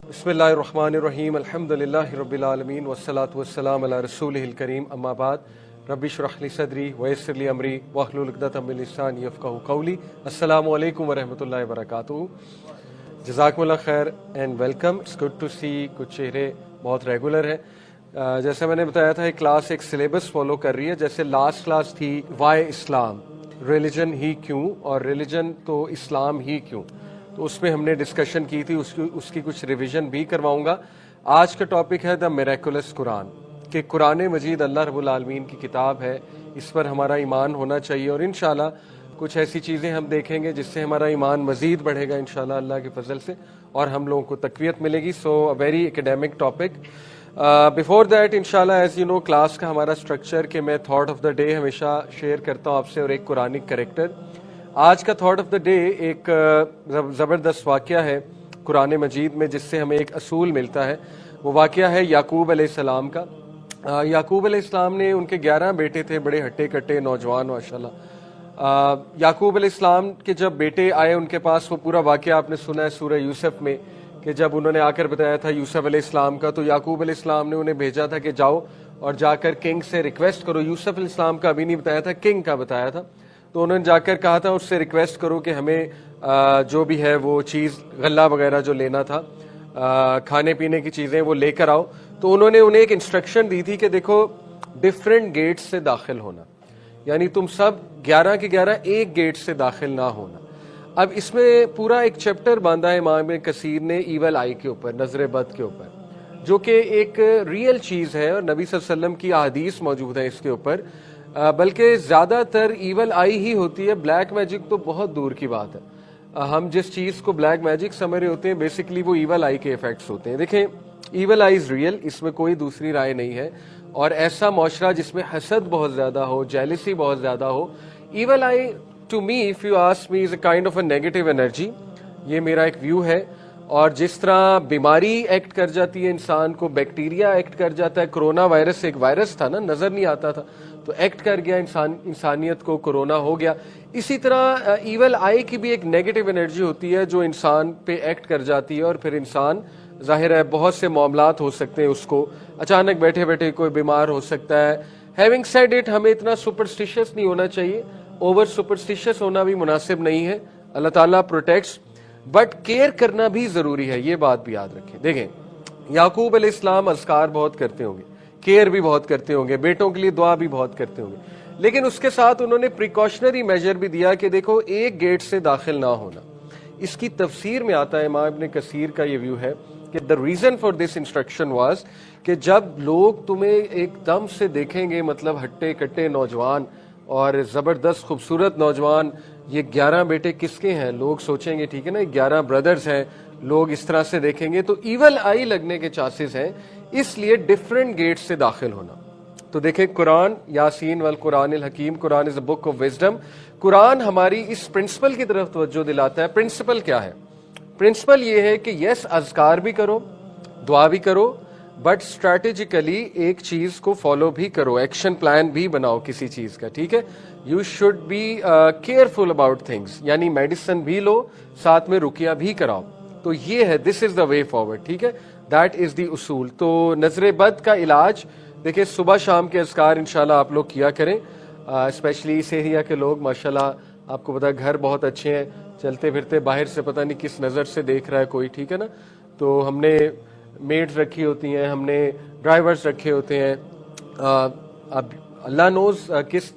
بسم اللہ الرحمن الرحیم الحمدللہ رب العالمین والصلاة والسلام علی رسولہ الکریم اما بعد رب اشرح لی صدری ویسر لی امری واحلل عقدۃ من لسانی یفقہوا قولی. السلام علیکم ورحمۃ اللہ وبرکاتہ. جزاکم اللہ خیر and welcome. It's good to see کچھ چہرے بہت ریگولر ہیں. جیسے میں نے بتایا تھا ایک کلاس ایک سلیبس فالو کر رہی ہے. جیسے لاسٹ کلاس تھی وائی اسلام، ریلیجن ہی کیوں، اور ریلیجن تو اسلام ہی کیوں، تو اس میں ہم نے ڈسکشن کی تھی. اس کی کچھ ریویژن بھی کرواؤں گا. آج کا ٹاپک ہے دا میریکولس قرآن، کہ قرآن مجید اللہ رب العالمین کی کتاب ہے، اس پر ہمارا ایمان ہونا چاہیے. اور انشاءاللہ کچھ ایسی چیزیں ہم دیکھیں گے جس سے ہمارا ایمان مزید بڑھے گا انشاءاللہ اللہ کے فضل سے، اور ہم لوگوں کو تقویت ملے گی. So a very academic topic. Before that انشاءاللہ ایز یو نو کلاس کا ہمارا اسٹرکچر کہ میں تھاٹ آف دا ڈے ہمیشہ شیئر کرتا ہوں آپ سے، اور ایک قرآنک کریکٹر. آج کا تھاٹ آف دا ڈے ایک زبردست واقعہ ہے قرآن مجید میں جس سے ہمیں ایک اصول ملتا ہے. وہ واقعہ ہے یعقوب علیہ السلام کا. یعقوب علیہ السلام نے، ان کے 11 بیٹے تھے، بڑے ہٹے کٹے نوجوان ماشاءاللہ. یعقوب علیہ السلام کے جب بیٹے آئے ان کے پاس، وہ پورا واقعہ آپ نے سنا ہے سورہ یوسف میں، کہ جب انہوں نے آ کر بتایا تھا یوسف علیہ السلام کا، تو یعقوب علیہ السلام نے انہیں بھیجا تھا کہ جاؤ اور جا کر کنگ سے ریکویسٹ کرو. یوسف علیہ السلام کا ابھی نہیں بتایا تھا، کنگ کا بتایا تھا. تو انہوں نے جا کر کہا تھا اس سے ریکویسٹ کرو کہ ہمیں جو بھی ہے وہ چیز غلہ وغیرہ جو لینا تھا، کھانے پینے کی چیزیں وہ لے کر آؤ. تو انہوں نے انہیں ایک انسٹرکشن دی تھی کہ دیکھو ڈفرینٹ گیٹ سے داخل ہونا، یعنی تم سب 11 کے 11 ایک گیٹ سے داخل نہ ہونا. اب اس میں پورا ایک چیپٹر باندھا ہے امام ابن کثیر نے ایول آئی کے اوپر، نظر بد کے اوپر، جو کہ ایک ریئل چیز ہے، اور نبی صلی اللہ علیہ وسلم کی احادیث موجود ہیں اس کے اوپر. بلکہ زیادہ تر ایول آئی ہی ہوتی ہے، بلیک میجک تو بہت دور کی بات ہے. ہم جس چیز کو بلیک میجک سمجھ رہے ہوتے ہیں بیسیکلی وہ ایول آئی کے ایفیکٹس ہوتے ہیں. دیکھیں ایول آئی از ریئل، اس میں کوئی دوسری رائے نہیں ہے. اور ایسا معاشرہ جس میں حسد بہت زیادہ ہو، جیلسی بہت زیادہ ہو، evil eye to me if you ask me is a kind of a negative energy. یہ میرا ایک ویو ہے. اور جس طرح بیماری ایکٹ کر جاتی ہے انسان کو، بیکٹیریا ایکٹ کر جاتا ہے. کرونا وائرس ایک وائرس تھا نا، نظر نہیں آتا تھا، تو ایکٹ کر گیا انسانیت کو، کرونا ہو گیا. اسی طرح ایول آئی کی بھی ایک نیگیٹو انرجی ہوتی ہے جو انسان پہ ایکٹ کر جاتی ہے، اور پھر انسان ظاہر ہے بہت سے معاملات ہو سکتے ہیں، اس کو اچانک بیٹھے بیٹھے کوئی بیمار ہو سکتا ہے. ہیونگ سیڈ اٹ، ہمیں اتنا سپرسٹیشس نہیں ہونا چاہیے، اوور سپرسٹیشس ہونا بھی مناسب نہیں ہے. اللہ تعالیٰ پروٹیکٹس، بٹ کیئر کرنا بھی ضروری ہے، یہ بات بھی یاد رکھیں. دیکھیں یعقوب علیہ السلام اذکار بہت کرتے ہوں گے، کیئر بھی بہت کرتے ہوں گے، بیٹوں کے لیے دعا بھی بہت کرتے ہوں گے، لیکن اس کے ساتھ انہوں نے پریکاشنری میجر بھی دیا کہ دیکھو ایک گیٹ سے داخل نہ ہونا. اس کی تفسیر میں آتا ہے، امام ابن کثیر کا یہ ویو ہے کہ the reason for this instruction was کہ جب لوگ تمہیں ایک دم سے دیکھیں گے، مطلب ہٹے کٹے نوجوان اور زبردست خوبصورت نوجوان، یہ 11 بیٹے کس کے ہیں، لوگ سوچیں گے ٹھیک ہے نا 11 بردرز ہیں، لوگ اس طرح سے دیکھیں گے تو ایول آئی لگنے کے چانسز ہیں. اس لیے ڈفرینٹ گیٹ سے داخل ہونا. تو دیکھیں قرآن، یاسین والقرآن الحکیم، قرآن از اے بک آف وزڈم. قرآن ہماری اس پرنسپل کی طرف توجہ دلاتا ہے. پرنسپل کیا ہے؟ پرنسپل یہ ہے کہ یس اذکار بھی کرو، دعا بھی کرو، بٹ اسٹریٹجیکلی ایک چیز کو فالو بھی کرو، ایکشن پلان بھی بناؤ کسی چیز کا، ٹھیک ہے. You should be careful about things, یعنی میڈیسن بھی لو، ساتھ میں رقیہ بھی کراؤ. تو یہ ہے، دس از دا وے فارورڈ، ٹھیک ہے. دیٹ از دی اصول. تو نظر بد کا علاج دیکھیں صبح شام کے اذکار انشاءاللہ آپ لوگ کیا کریں، اسپیشلی اس ایریا کے لوگ ماشاءاللہ آپ کو پتا گھر بہت اچھے ہیں، چلتے پھرتے باہر سے پتہ نہیں کس نظر سے دیکھ رہا ہے کوئی، ٹھیک ہے نا. تو ہم نے میڈز رکھی ہوتی ہیں، ہم نے ڈرائیورز رکھے ہوتے ہیں، اب اللہ نوز کس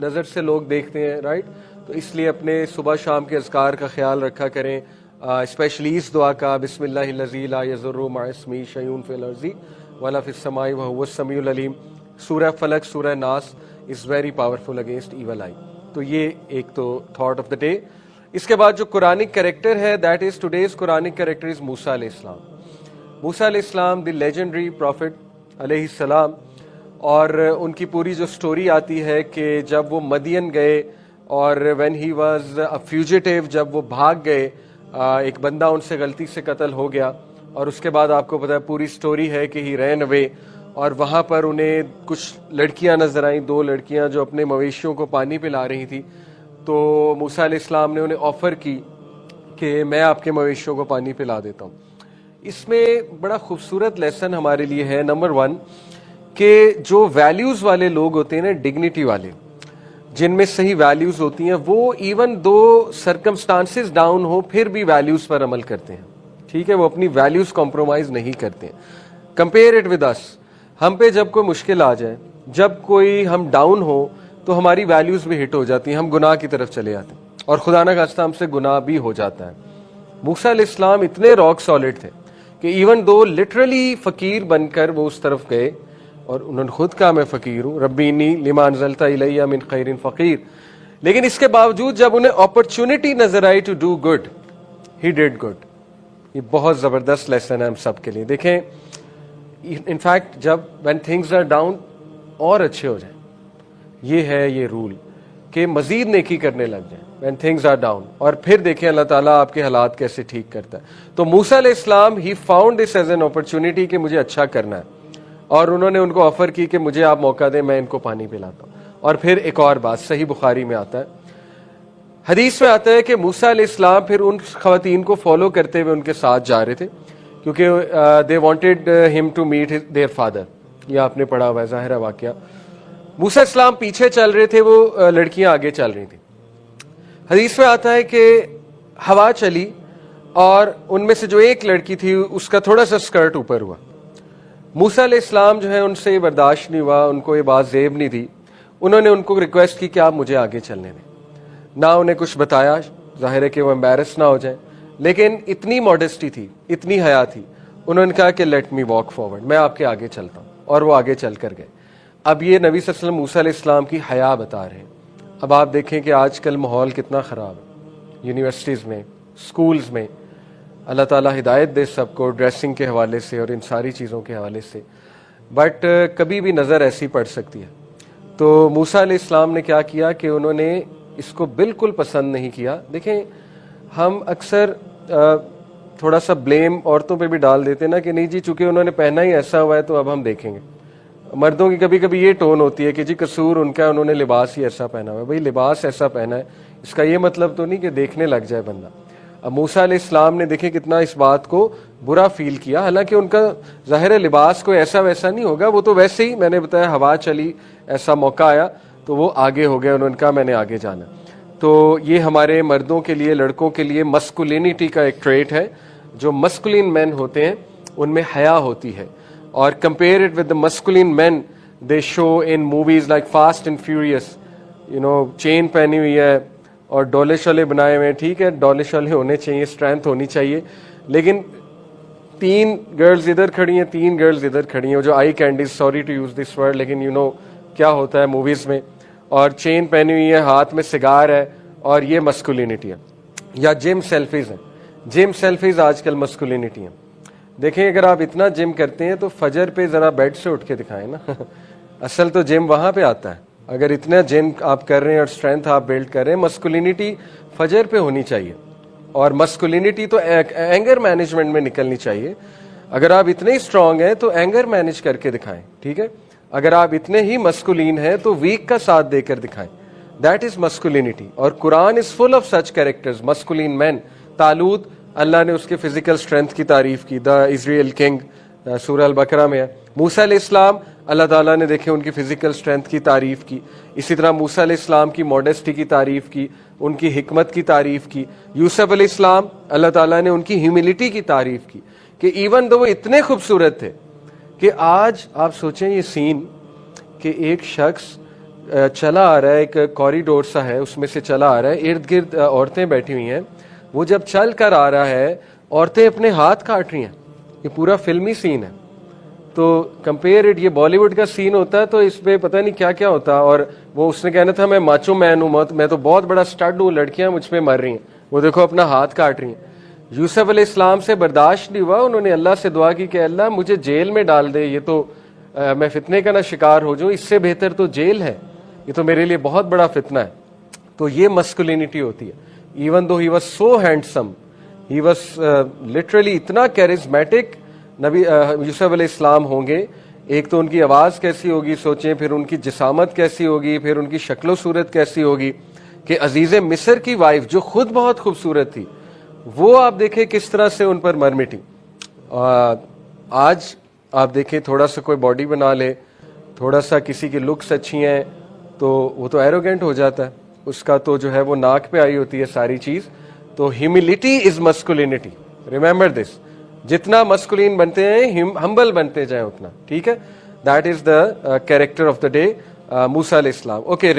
نظر سے لوگ دیکھتے ہیں، رائٹ. تو اس لیے اپنے صبح شام کے اذکار کا خیال رکھا کریں، اسپیشلی اس دعا کا بسم اللہ الذی لا یضر مع اسمہ شیء فی الارض ولا فی السماء وہو السمیع العلیم. سورہ فلق، سورہ ناس is very powerful against evil eye. تو یہ ایک تو تھاٹ آف دا ڈے. اس کے بعد جو قرآنک کریکٹر ہے، that is today's Quranic character is موسیٰ علیہ السلام. موسیٰ علیہ السلام دی لیجنڈری پروفٹ علیہ السلام. اور ان کی پوری جو سٹوری آتی ہے کہ جب وہ مدین گئے اور وین ہی واز اے فیوجیٹیو، جب وہ بھاگ گئے، ایک بندہ ان سے غلطی سے قتل ہو گیا، اور اس کے بعد آپ کو پتا ہے پوری سٹوری ہے کہ ہی رین اوے. اور وہاں پر انہیں کچھ لڑکیاں نظر آئیں، 2 لڑکیاں جو اپنے مویشیوں کو پانی پلا رہی تھی. تو موسیٰ علیہ السلام نے انہیں آفر کی کہ میں آپ کے مویشیوں کو پانی پلا دیتا ہوں. اس میں بڑا خوبصورت لیسن ہمارے لیے ہے. نمبر 1 کہ جو ویلیوز والے لوگ ہوتے ہیں نا, ڈگنیٹی والے, جن میں صحیح ویلیوز ہوتی ہیں, وہ ایون دو سرکمسٹانسز ڈاؤن ہو پھر بھی ویلیوز پر عمل کرتے ہیں. ٹھیک ہے, وہ اپنی ویلیوز کمپرومائز نہیں کرتے ہیں. کمپیئر اٹ ود اس, ہم پہ جب کوئی مشکل آ جائے, جب کوئی ہم ڈاؤن ہو, تو ہماری ویلیوز بھی ہٹ ہو جاتی ہیں, ہم گناہ کی طرف چلے جاتے ہیں, اور خدا نہ خواستہ ہم سے گناہ بھی ہو جاتا ہے. موسیٰ علیہ السلام اتنے راک سالڈ تھے کہ ایون دو لٹرلی فقیر بن کر وہ اس طرف گئے, اور انہوں نے خود کہا میں فقیر ہوں, ربی انی لما انزلت الی من خیر فقیر, لیکن اس کے باوجود جب انہیں اپرچونٹی نظر آئی to do good, he did good. یہ بہت زبردست لیسن ہے ہم سب کے لیے. دیکھیں انفیکٹ جب وین تھنگز آر ڈاؤن اور اچھے ہو جائیں, یہ ہے یہ رول کہ مزید نیکی کرنے لگ جائیں when things are down, اور پھر دیکھیں اللہ تعالیٰ آپ کے حالات کیسے ٹھیک کرتا ہے. تو موسیٰ علیہ السلام he found this as an opportunity کہ مجھے اچھا کرنا ہے, اور انہوں نے ان کو آفر کی کہ مجھے آپ موقع دیں, میں ان کو پانی پلاتا ہوں. اور پھر ایک اور بات صحیح بخاری میں آتا ہے, حدیث میں آتا ہے کہ موسیٰ علیہ السلام پھر ان خواتین کو فالو کرتے ہوئے ان کے ساتھ جا رہے تھے, کیونکہ they wanted him to meet their father. یہ آپ نے پڑھا ہوا ہے, ظاہر ہے واقعہ. موسیٰ علیہ السلام پیچھے چل رہے تھے, وہ لڑکیاں آگے چل رہی تھیں. حدیث میں آتا ہے کہ ہوا چلی, اور ان میں سے جو ایک لڑکی تھی اس کا تھوڑا سا اسکرٹ اوپر ہوا. موسیٰ علیہ السلام جو ہے ان سے یہ برداشت نہیں ہوا, ان کو یہ بات زیب نہیں دی. انہوں نے ان کو ریکویسٹ کی کہ آپ مجھے آگے چلنے دیں. نہ انہیں کچھ بتایا, ظاہر ہے کہ وہ امبیرس نہ ہو جائیں, لیکن اتنی ماڈسٹی تھی, اتنی حیا تھی, انہوں نے کہا کہ لیٹ می واک فارورڈ, میں آپ کے آگے چلتا ہوں, اور وہ آگے چل کر گئے. اب یہ نبی صلی اللہ علیہ وسلم موسیٰ علیہ السلام کی حیا بتا رہے ہیں. اب آپ دیکھیں کہ آج کل ماحول کتنا خراب ہے یونیورسٹیز میں, سکولز میں. اللہ تعالیٰ ہدایت دے سب کو ڈریسنگ کے حوالے سے اور ان ساری چیزوں کے حوالے سے, بٹ کبھی بھی نظر ایسی پڑ سکتی ہے. تو موسیٰ علیہ السلام نے کیا کیا کہ انہوں نے اس کو بالکل پسند نہیں کیا. دیکھیں ہم اکثر تھوڑا سا بلیم عورتوں پہ بھی ڈال دیتے نا کہ نہیں جی چونکہ انہوں نے پہنا ہی ایسا ہوا ہے تو اب ہم دیکھیں گے. مردوں کی کبھی کبھی یہ ٹون ہوتی ہے کہ جی قصور ان کا, انہوں نے لباس ہی ایسا پہنا ہوا ہے. بھئی لباس ایسا پہنا ہے, اس کا یہ مطلب تو نہیں کہ دیکھنے لگ جائے بندہ. اب موسیٰ علیہ السلام نے دیکھیں کتنا اس بات کو برا فیل کیا, حالانکہ ان کا ظاہر لباس کوئی ایسا ویسا نہیں ہوگا, وہ تو ویسے ہی میں نے بتایا ہوا چلی, ایسا موقع آیا تو وہ آگے ہو گئے, انہوں نے کہا میں نے آگے جانا. تو یہ ہمارے مردوں کے لیے, لڑکوں کے لیے مسکولینٹی کا ایک ٹریٹ ہے. جو مسکولین مین ہوتے ہیں ان میں حیا ہوتی ہے, اور compare it with the masculine men they show in movies like Fast and Furious, چین پہنی ہوئی ہے اور ڈولے شولے بنائے ہوئے ہیں. ٹھیک ہے, ڈولے شولے ہونے چاہیے, اسٹرینتھ ہونی چاہیے, لیکن 3 گرلز ادھر کھڑی ہیں, 3 گرلز ادھر کھڑی ہیں, جو eye candies, sorry to use this word, لیکن کیا ہوتا ہے موویز میں, اور چین پہنی ہوئی ہے, ہاتھ میں سگار ہے, اور یہ مسکولینٹی ہے. یا جم سیلفیز ہیں, جم سیلفیز آج کل مسکولینٹی ہیں. دیکھیں اگر آپ اتنا جم کرتے ہیں تو فجر پہ ذرا بیڈ سے اٹھ کے دکھائیں نا. اصل تو جم وہاں پہ آتا ہے. اگر اتنا جم آپ کر رہے ہیں اور اسٹرینتھ آپ بلڈ کر رہے ہیں, مسکولینٹی فجر پہ ہونی چاہیے, اور مسکولینٹی تو اینگر مینجمنٹ میں نکلنی چاہیے. اگر آپ اتنے ہی اسٹرانگ ہیں تو اینگر مینج کر کے دکھائیں. ٹھیک ہے, اگر آپ اتنے ہی مسکولین ہیں تو ویک کا ساتھ دے کر دکھائیں. دیٹ از مسکولینٹی, اور قرآن از فل آف سچ کیریکٹرز, مسکولین مین. طالوت, اللہ نے اس کے فزیکل اسٹرینتھ کی تعریف کی, دا اسرائیل کنگ, سورہ البقرہ میں ہے. موسیٰ علیہ السلام, اللہ تعالیٰ نے دیکھیں ان کی فزیکل اسٹرینتھ کی تعریف کی. اسی طرح موسیٰ علیہ السلام کی ماڈسٹی کی تعریف کی, ان کی حکمت کی تعریف کی. یوسف علیہ السلام, اللہ تعالیٰ نے ان کی ہیوملٹی کی تعریف کی, کہ ایون دو وہ اتنے خوبصورت تھے کہ آج آپ سوچیں یہ سین کہ ایک شخص چلا آ رہا ہے, ایک کوریڈور سا ہے, اس میں سے چلا آ رہا ہے, ارد گرد عورتیں بیٹھی ہوئی ہیں, وہ جب چل کر آ رہا ہے عورتیں اپنے ہاتھ کاٹ رہی ہیں. یہ پورا فلمی سین ہے. تو کمپیئر اٹ, یہ بالی ووڈ کا سین ہوتا ہے تو اس پہ پتہ نہیں کیا کیا ہوتا. اور وہ اس نے کہنا تھا میں ماچو مین ہوں, میں تو بہت بڑا اسٹڈ ہوں, لڑکیاں مجھ پہ مر رہی ہیں, وہ دیکھو اپنا ہاتھ کاٹ رہی ہیں. یوسف علیہ السلام سے برداشت نہیں ہوا, انہوں نے اللہ سے دعا کی کہ اللہ مجھے جیل میں ڈال دے, یہ تو میں فتنے کا نہ شکار ہو جاؤں, اس سے بہتر تو جیل ہے, یہ تو میرے لیے بہت بڑا فتنہ ہے. تو یہ مسکولینٹی ہوتی ہے. Even though he was so handsome, he was literally اتنا charismatic, نبی یوسف علیہ السلام ہوں گے. ایک تو ان کی آواز کیسی ہوگی سوچیں, پھر ان کی جسامت کیسی ہوگی, پھر ان کی شکل و صورت کیسی ہوگی, کہ عزیز مصر کی وائف جو خود بہت خوبصورت تھی, وہ آپ دیکھیں کس طرح سے ان پر مر مٹی. آج آپ دیکھیں تھوڑا سا کوئی باڈی بنا لے, تھوڑا سا کسی کی لکس اچھی ہیں تو وہ تو ایروگینٹ ہو جاتا ہے, اس کا تو جو ہے وہ ناک پہ آئی ہوتی ہے ساری چیز. تو ہیوملٹی از مسکولینٹی, ریمبر دس. جتنا مسکولین بنتے ہیں ہمبل بنتے جائیں اتنا, ٹھیک ہے. That is the character of the day, موسیٰ علیہ السلام. اوکے.